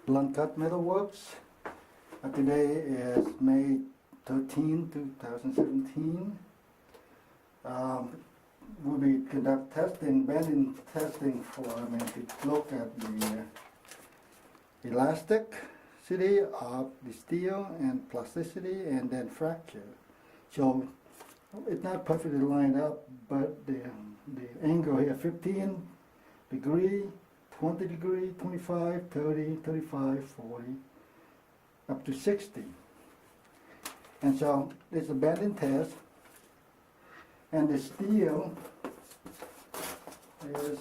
BluntCut MetalWorks. Today is May 13, 2017. We'll be conduct testing, bending testing for to look at the elasticity of the steel and plasticity and then fracture. So it's not perfectly lined up, but the angle here 15 degree, 20 degree, 25, 30, 35, 40, up to 60. And so it's a bending test, and the steel is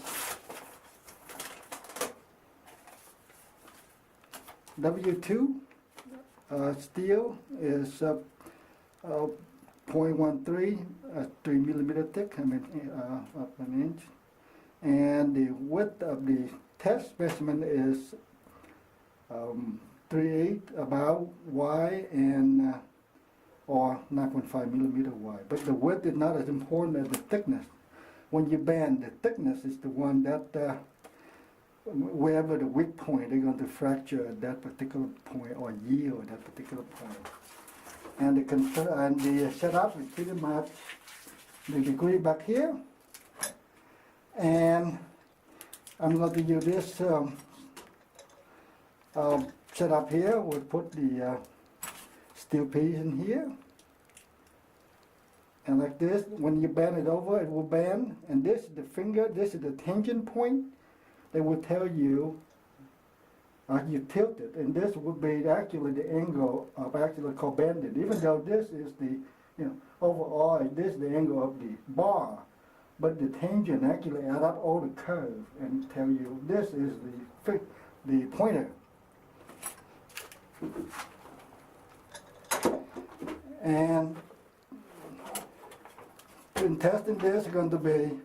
W2. Steel is 0.13, 3 millimeter thick, up an inch. And the width of the test specimen is 3/8 about wide and or 9.5 millimeter wide. But the width is not as important as the thickness. When you bend, the thickness is the one that wherever the weak point, they're going to fracture at that particular point or yield at that particular point. And the setup is pretty much the degree back here. And I'm going to use this setup here. We'll put the steel piece in here. And like this, when you bend it over, it will bend. And this is the finger, this is the tension point. They will tell you you tilt it. And this would be actually the angle of actually called bending. Even though this is the, overall, this is the angle of the bar. But the tangent actually add up all the curve and tell you this is the pointer. And in testing this, going to be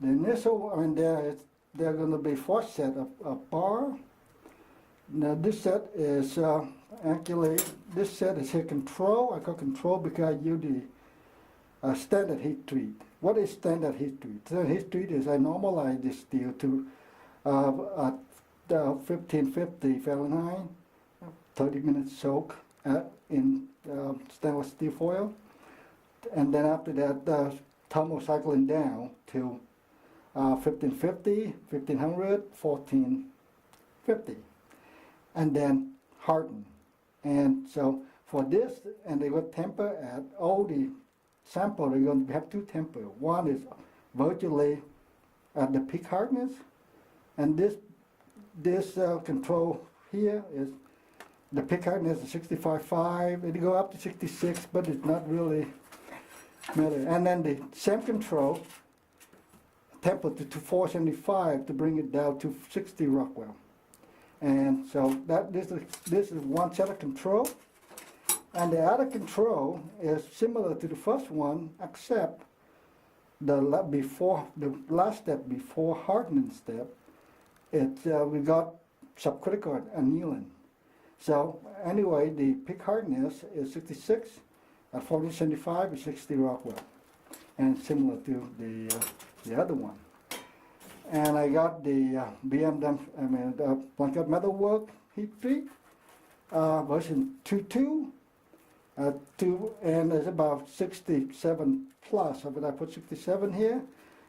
the initial. They're going to be 4 set of bar. Now this set is actually this set is here control. I call control because I use the standard heat treat. What is standard heat treat? Standard heat treat is I normalize this steel to 1550 Fahrenheit, 30 minutes soak in stainless steel foil, and then after that thermocycling down to 1550, 1500, 1450, and then harden. And so for this, and they will temper at all the sample. They're going to have 2 temper. One is virtually at the peak hardness, and this control here is the peak hardness is 65.5. It go up to 66, but it's not really matter. And then the same control temper to 475 to bring it down to 60 Rockwell. And so this is one set of control. And the other control is similar to the first one, except the last step before hardening step. We got sub-critical annealing. So anyway, the peak hardness is 66 at 1475 is 60 Rockwell, and similar to the other one. And I got the BCMW BluntCut MetalWorks heat treat version 2.2. And it's about 67 plus. But I put 67 here,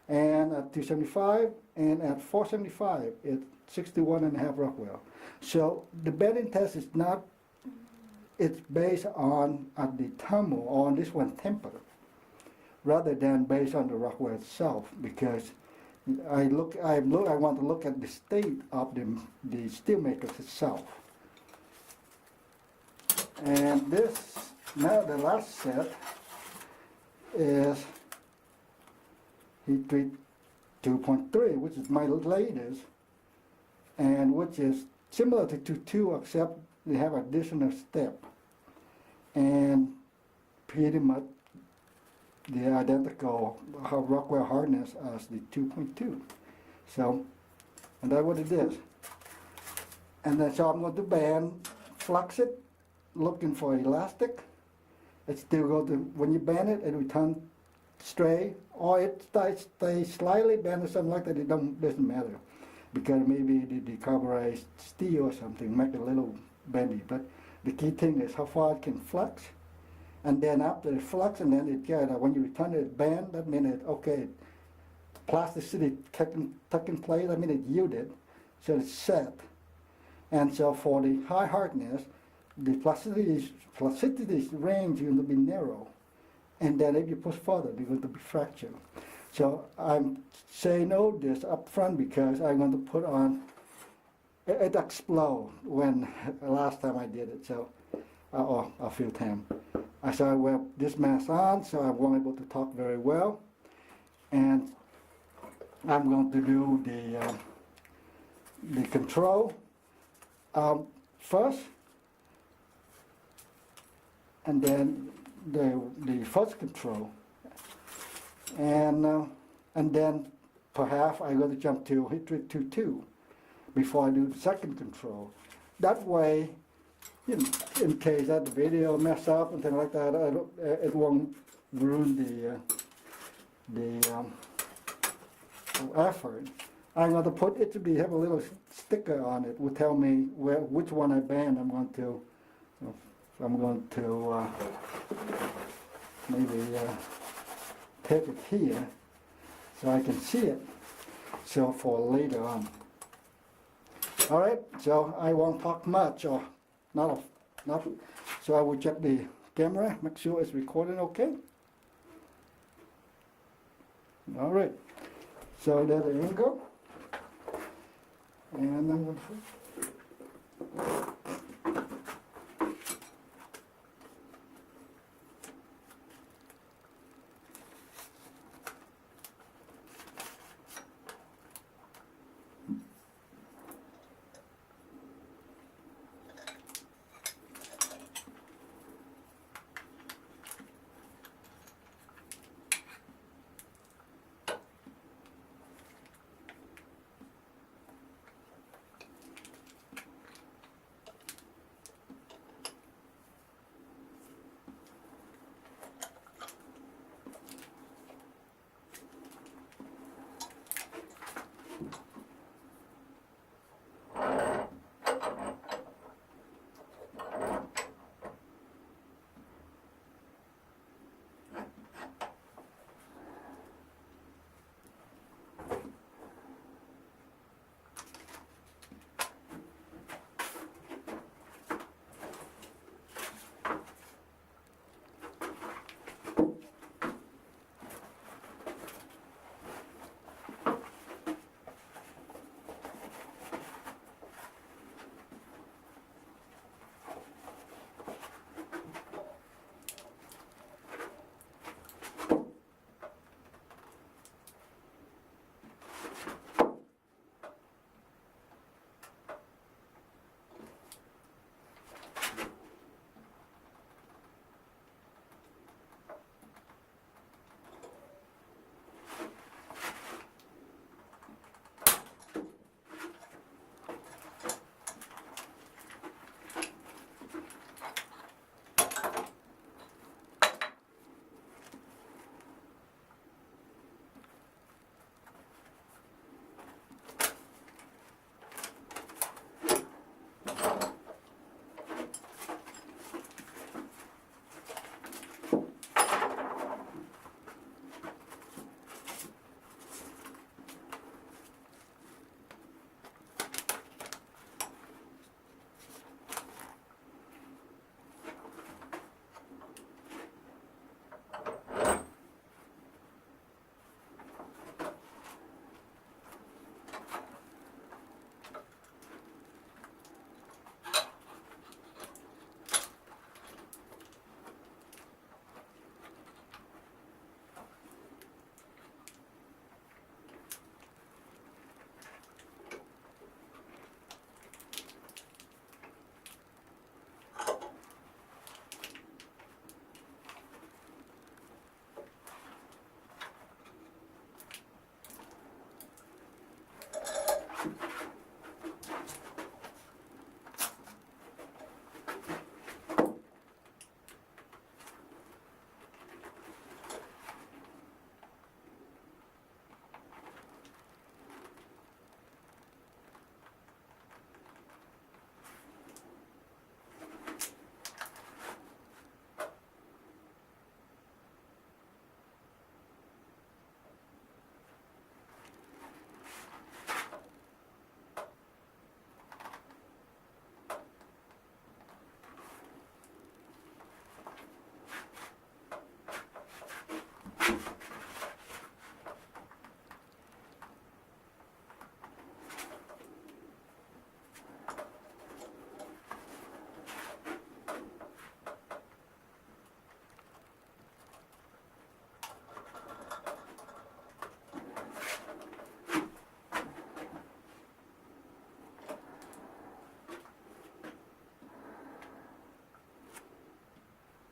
and at 275, and at 475, it's 61.5 Rockwell. So the bending test is not. It's based on the thermal, on this one temper, rather than based on the Rockwell itself, because I want to look at the state of the steel matrix itself. And this, now the last set is heat treat 2.3, which is my latest, and which is similar to 2.2, except they have additional step, and pretty much the identical Rockwell hardness as the 2.2. So, and that's what it is. And then so I'm going to bend, flux it, looking for elastic. It still go to, when you bend it, it will turn straight, or it stays slightly bent or something like that. It doesn't matter. because maybe the decarburized steel or something make it a little bendy. But the key thing is how far it can flex. And then after it flux, and then it when you return it bend, that means it, okay, plasticity took in place, that means it yielded, so it's set. And so for the high hardness, the plasticity range is going to be narrow. And then if you push further, they're going to be fractured. So I'm saying all this up front because I'm going to put on, it exploded when last time I did it, so, or a few times. So I wear this mask on, so I won't able to talk very well. And I'm going to do the control first, and then the first control, and then perhaps I'm going to jump to Heat Treat 2.2 before I do the second control. That way, in case that the video mess up and things like that, it won't ruin the effort. I'm going to put it to be have a little sticker on it. Will tell me which one I banned. I'm going to maybe tape it here so I can see it. So for later on. All right. So I won't talk much or not. So I will check the camera, make sure it's recording okay. All right. So there's the angle. And I'm going to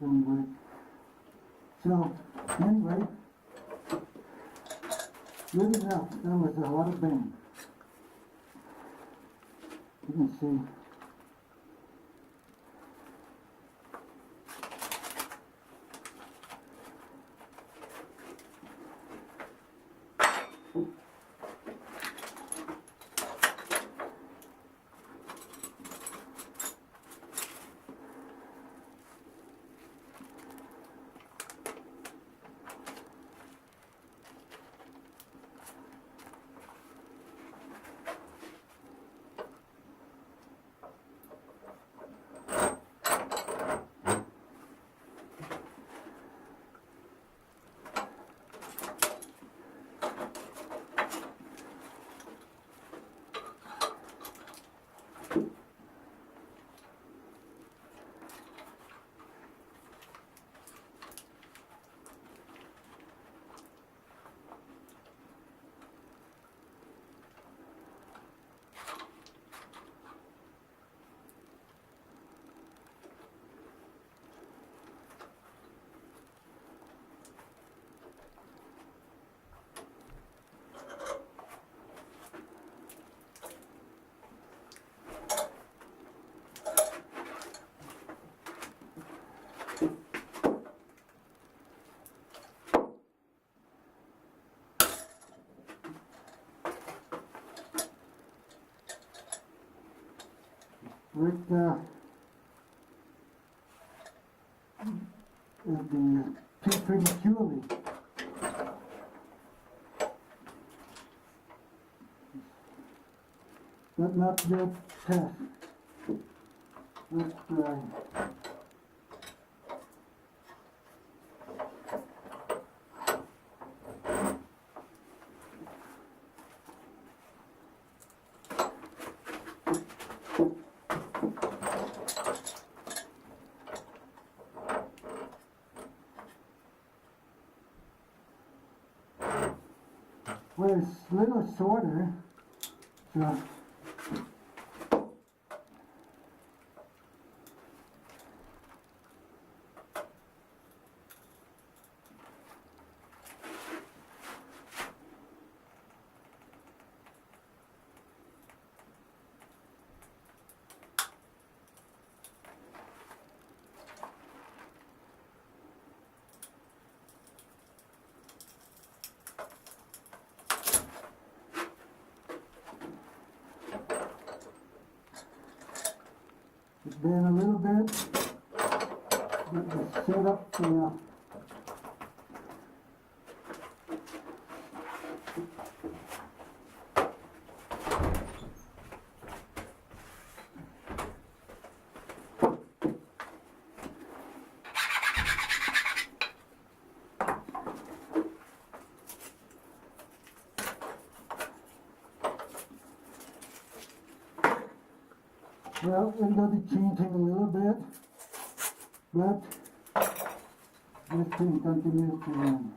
anyway. So, anyway, good enough. That was a lot of bang. You can see. With the too prematurely. But not yet test. Let's try. Well, it's a little shorter, so it's been a little bit, but it's set up for well, it's going to be changing a little bit, but this thing continues to run.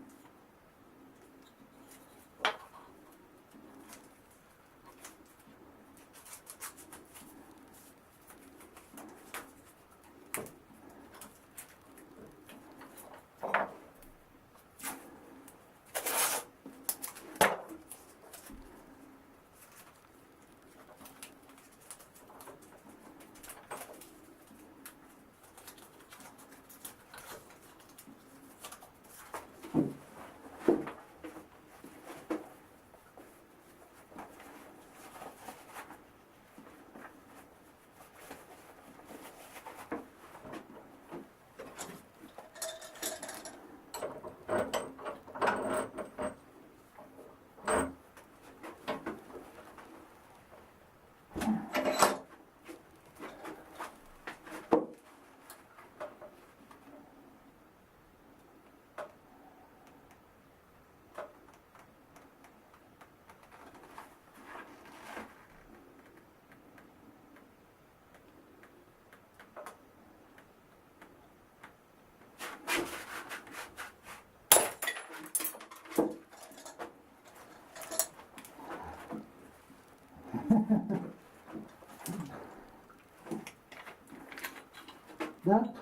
That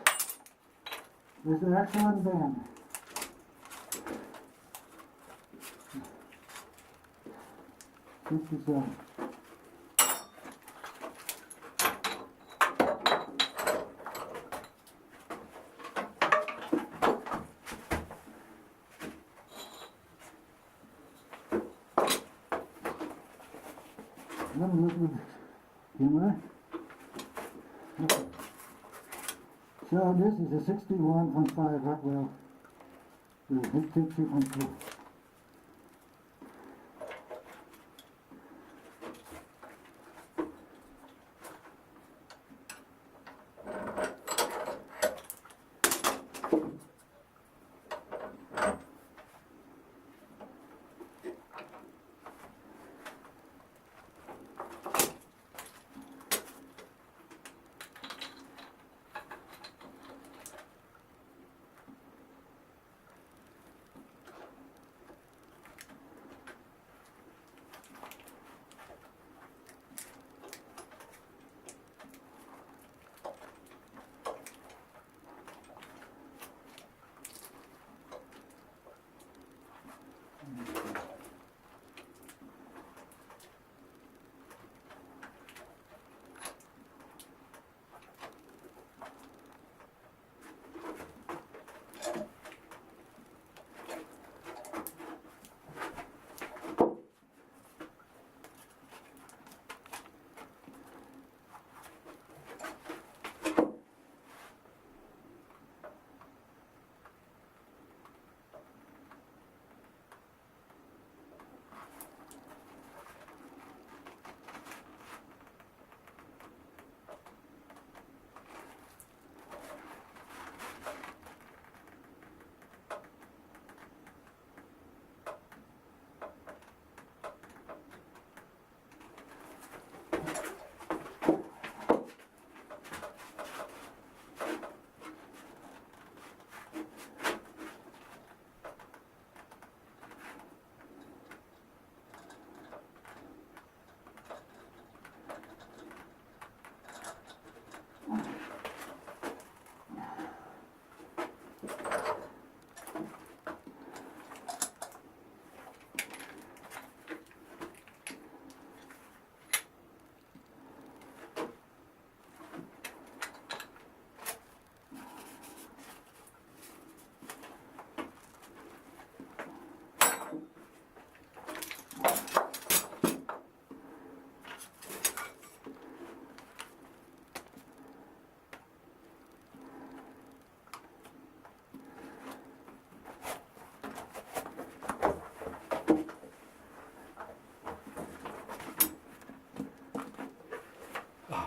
It's an excellent bend. $57. Let me look at this camera. Okay. So this is a 61.5 Rockwell with heat tip 2.2.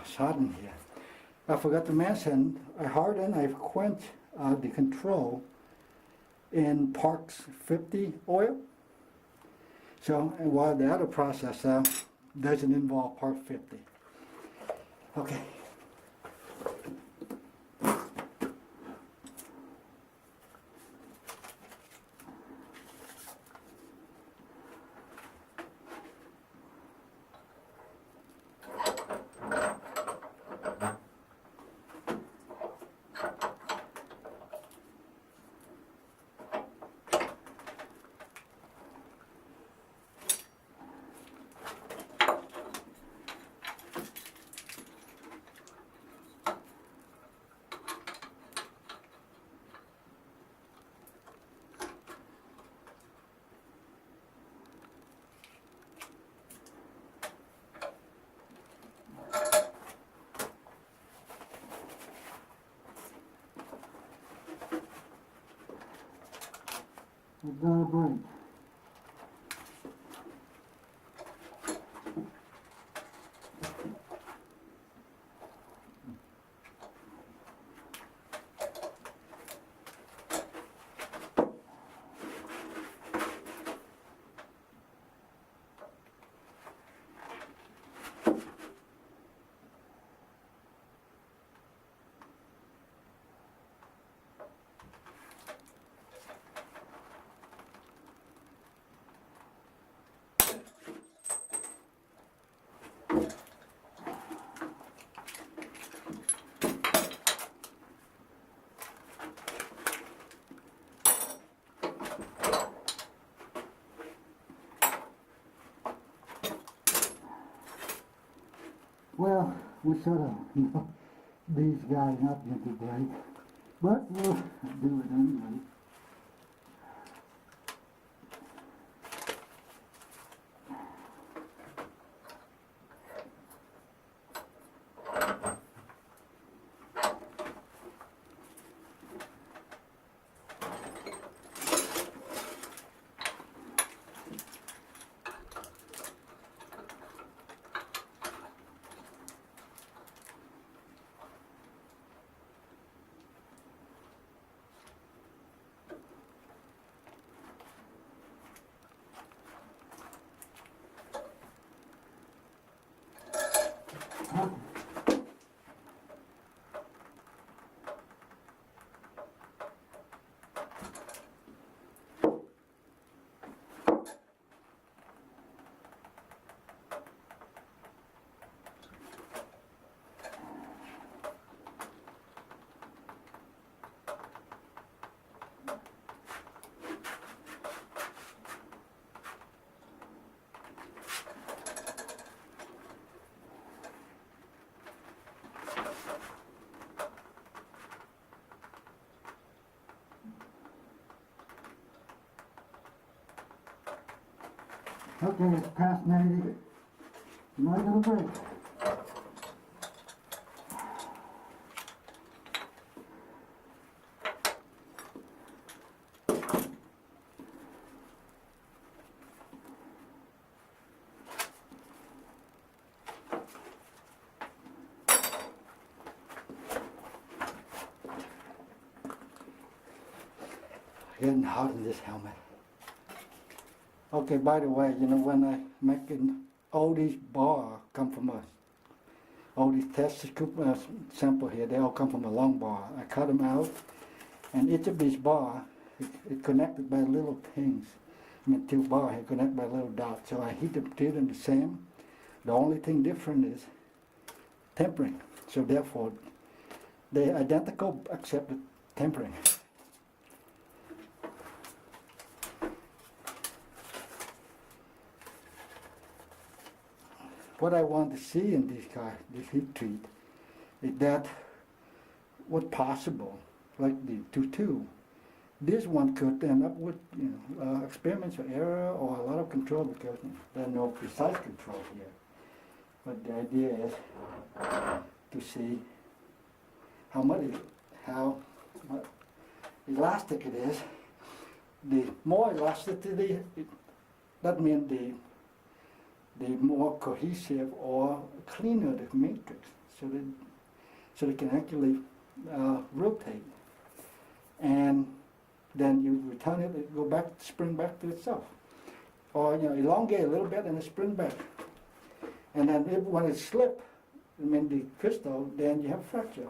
It's hot in here. I forgot to mention, I've quenched the control in Parks 50 oil. So, and while the other process doesn't involve Park 50. Okay. We've got a break. Well, we should have, these guys not going to break, but we'll do it anyway. Okay, it's past 90. Not gonna break. Getting hot in this helmet. Okay, by the way, when I making all these bar come from us, all these test scoop sample here, they all come from a long bar. I cut them out, and each of these bar, it connected by little things. I mean, two bar here connected by little dots. So I heat them the same. The only thing different is tempering. So therefore, they're identical except the tempering. What I want to see in this heat treat, is that what possible, like the 2-2. This one could end up with experiments of error or a lot of control because there are no precise control here. But the idea is to see how elastic it is. The more elasticity, that means the more cohesive or cleaner the matrix, so they can actually rotate, and then you return it, it go back, spring back to itself, or elongate a little bit and it spring back, and then when it slip, I mean the crystal, then you have fracture.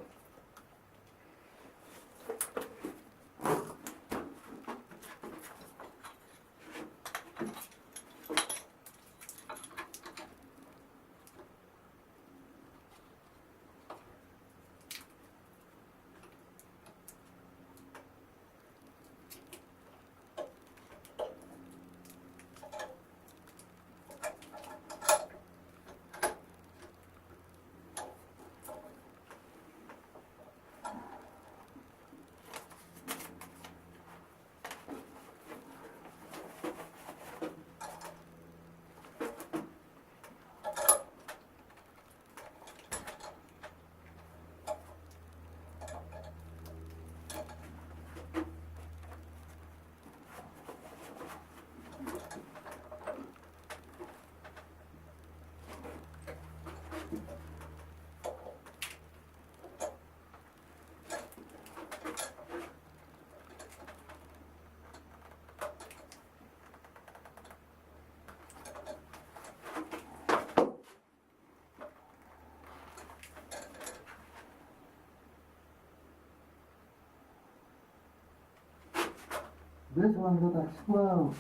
This one will explode.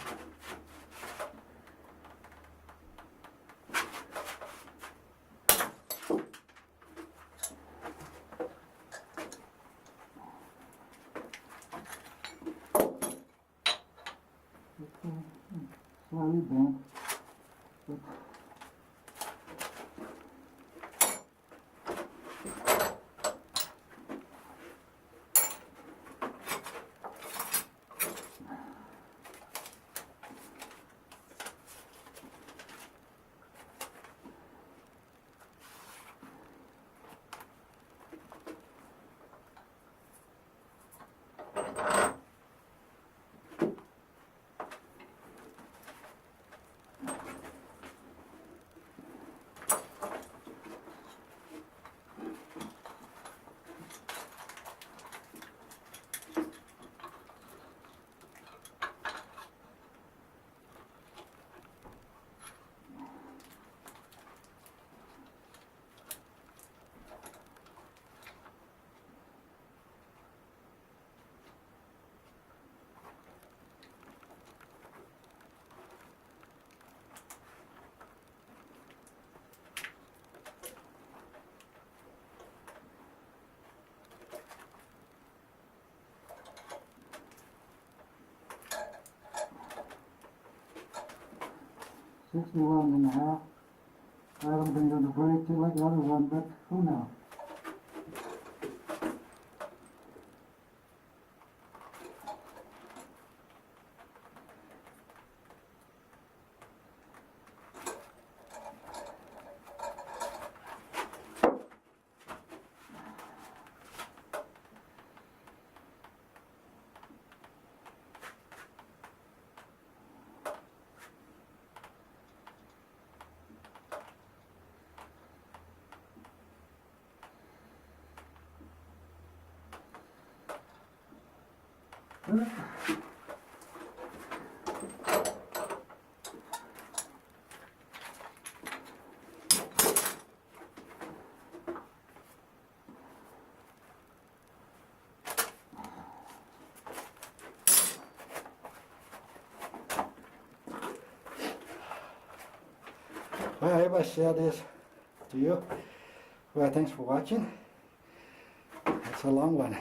Slightly bent. 61.5. I haven't been going to break it like the other one, but who knows? Well, I hope I share this to you. Well, thanks for watching. It's a long one.